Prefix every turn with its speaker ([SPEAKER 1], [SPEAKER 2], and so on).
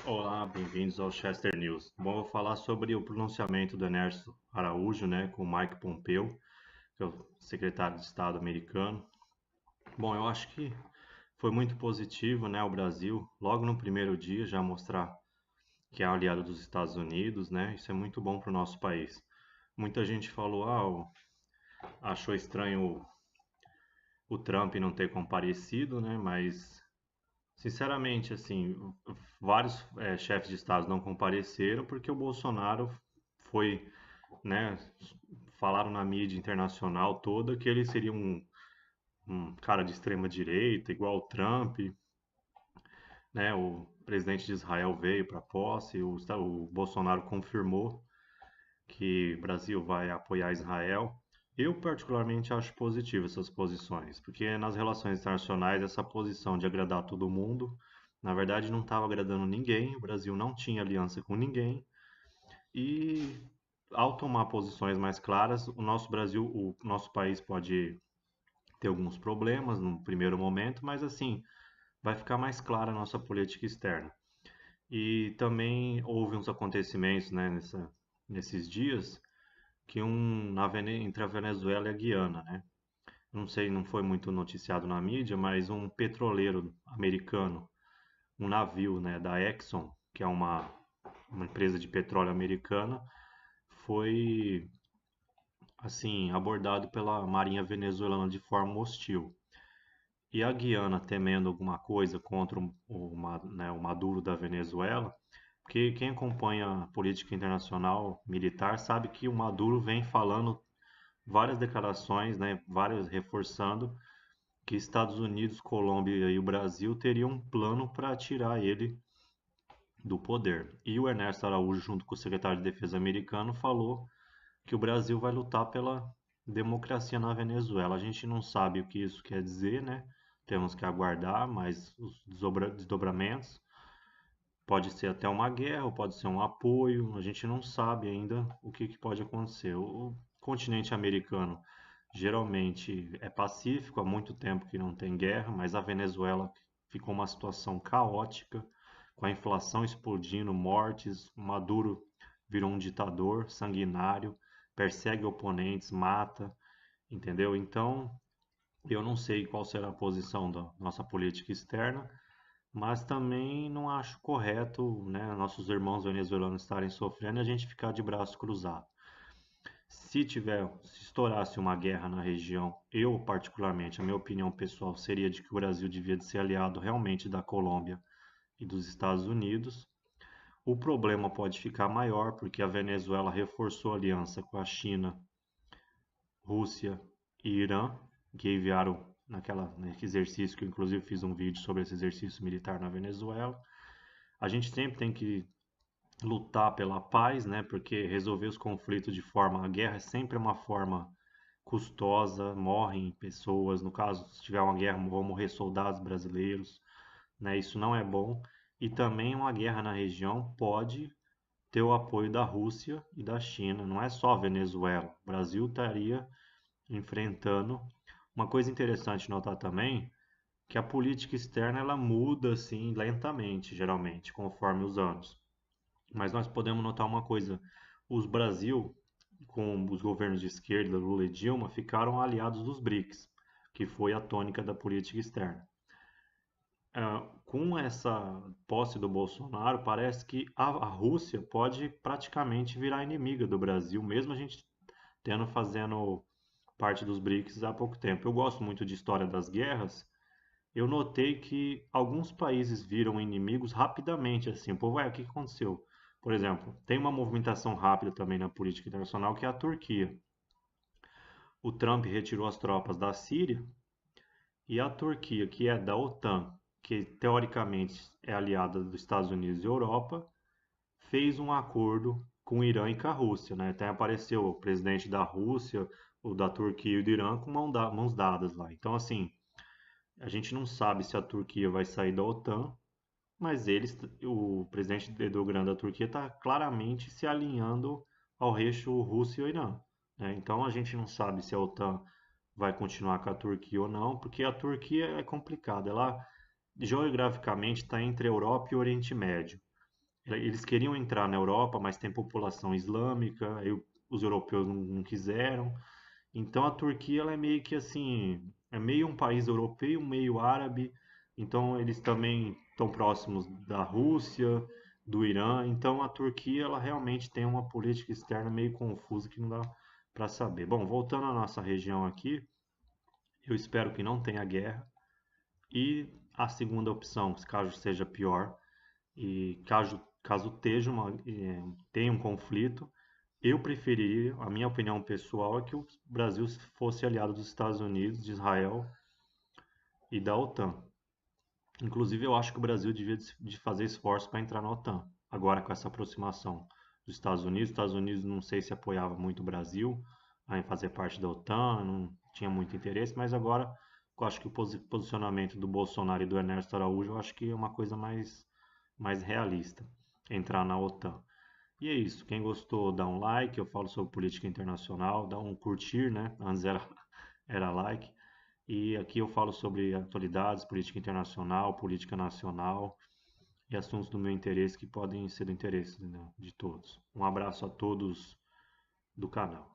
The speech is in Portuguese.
[SPEAKER 1] Olá, bem-vindos ao Chester News. Bom, eu vou falar sobre o pronunciamento do Ernesto Araújo, né, com o Mike Pompeo, que é o secretário de Estado americano. Bom, eu acho que foi muito positivo, né, o Brasil, logo no primeiro dia, já mostrar que é aliado dos Estados Unidos, né, isso é muito bom para o nosso país. Muita gente falou, achou estranho o Trump não ter comparecido, né, mas sinceramente, assim, vários chefes de Estado não compareceram porque o Bolsonaro foi, né, falaram na mídia internacional toda que ele seria um cara de extrema direita, igual o Trump, né, o presidente de Israel veio para posse, o Bolsonaro confirmou que o Brasil vai apoiar Israel. Eu particularmente acho positivo essas posições, porque nas relações internacionais essa posição de agradar todo mundo, na verdade não estava agradando ninguém, o Brasil não tinha aliança com ninguém e ao tomar posições mais claras, o nosso país pode ter alguns problemas no primeiro momento, mas assim, vai ficar mais clara a nossa política externa. E também houve uns acontecimentos, né, nesses dias que entre a Venezuela e a Guiana, né? Não sei, não foi muito noticiado na mídia, mas um petroleiro americano, um navio, né, da Exxon, que é uma empresa de petróleo americana, foi assim abordado pela Marinha venezuelana de forma hostil. E a Guiana temendo alguma coisa contra o Maduro da Venezuela, porque quem acompanha a política internacional militar sabe que o Maduro vem falando várias declarações, né, várias reforçando que Estados Unidos, Colômbia e o Brasil teriam um plano para tirar ele do poder. E o Ernesto Araújo, junto com o secretário de Defesa americano, falou que o Brasil vai lutar pela democracia na Venezuela. A gente não sabe o que isso quer dizer, né? Temos que aguardar mais os desdobramentos. Pode ser até uma guerra, ou pode ser um apoio, a gente não sabe ainda o que pode acontecer. O continente americano geralmente é pacífico, há muito tempo que não tem guerra, mas a Venezuela ficou uma situação caótica, com a inflação explodindo, mortes, Maduro virou um ditador sanguinário, persegue oponentes, mata, entendeu? Então, eu não sei qual será a posição da nossa política externa, mas também não acho correto, né, nossos irmãos venezuelanos estarem sofrendo e a gente ficar de braço cruzado. Se estourasse uma guerra na região, eu particularmente, a minha opinião pessoal seria de que o Brasil devia de ser aliado realmente da Colômbia e dos Estados Unidos. O problema pode ficar maior porque a Venezuela reforçou a aliança com a China, Rússia e Irã, que enviaram naquele exercício que eu inclusive fiz um vídeo sobre esse exercício militar na Venezuela. A gente sempre tem que lutar pela paz, né? Porque resolver os conflitos de forma, a guerra é sempre uma forma custosa, morrem pessoas. No caso, se tiver uma guerra, vão morrer soldados brasileiros, né? Isso não é bom. E também uma guerra na região pode ter o apoio da Rússia e da China. Não é só a Venezuela. O Brasil estaria enfrentando. Uma coisa interessante notar também que a política externa ela muda assim lentamente, geralmente, conforme os anos. Mas nós podemos notar uma coisa: os Brasil, com os governos de esquerda, Lula e Dilma, ficaram aliados dos BRICS, que foi a tônica da política externa. Com essa posse do Bolsonaro, parece que a Rússia pode praticamente virar inimiga do Brasil, mesmo a gente tendo fazendo parte dos BRICS há pouco tempo. Eu gosto muito de história das guerras. Eu notei que alguns países viram inimigos rapidamente, assim, o povo, o que aconteceu? Por exemplo, tem uma movimentação rápida também na política internacional que é a Turquia. O Trump retirou as tropas da Síria e a Turquia, que é da OTAN, que teoricamente é aliada dos Estados Unidos e Europa, fez um acordo com o Irã e com a Rússia, né? Até apareceu o presidente da Rússia, o da Turquia e do Irã com mãos dadas lá. Então, assim, a gente não sabe se a Turquia vai sair da OTAN, mas o presidente Erdogan da Turquia está claramente se alinhando ao eixo Rússia e Irã, né? Então a gente não sabe se a OTAN vai continuar com a Turquia ou não, porque a Turquia é complicada. Ela geograficamente está entre a Europa e o Oriente Médio. Eles queriam entrar na Europa, mas tem população islâmica, aí os europeus não quiseram. Então a Turquia ela é meio que assim, é meio um país europeu, meio árabe. Então eles também estão próximos da Rússia, do Irã. Então a Turquia ela realmente tem uma política externa meio confusa que não dá para saber. Bom, voltando à nossa região aqui, eu espero que não tenha guerra. E a segunda opção, caso seja pior, e caso tenha um conflito, eu preferiria, a minha opinião pessoal é que o Brasil fosse aliado dos Estados Unidos, de Israel e da OTAN. Inclusive, eu acho que o Brasil devia de fazer esforço para entrar na OTAN. Agora, com essa aproximação dos Estados Unidos não sei se apoiava muito o Brasil em fazer parte da OTAN, não tinha muito interesse, mas agora eu acho que o posicionamento do Bolsonaro e do Ernesto Araújo, eu acho que é uma coisa mais realista, entrar na OTAN. E é isso. Quem gostou, dá um like. Eu falo sobre política internacional, dá um curtir, né? Antes era like. E aqui eu falo sobre atualidades, política internacional, política nacional e assuntos do meu interesse que podem ser do interesse, né, de todos. Um abraço a todos do canal.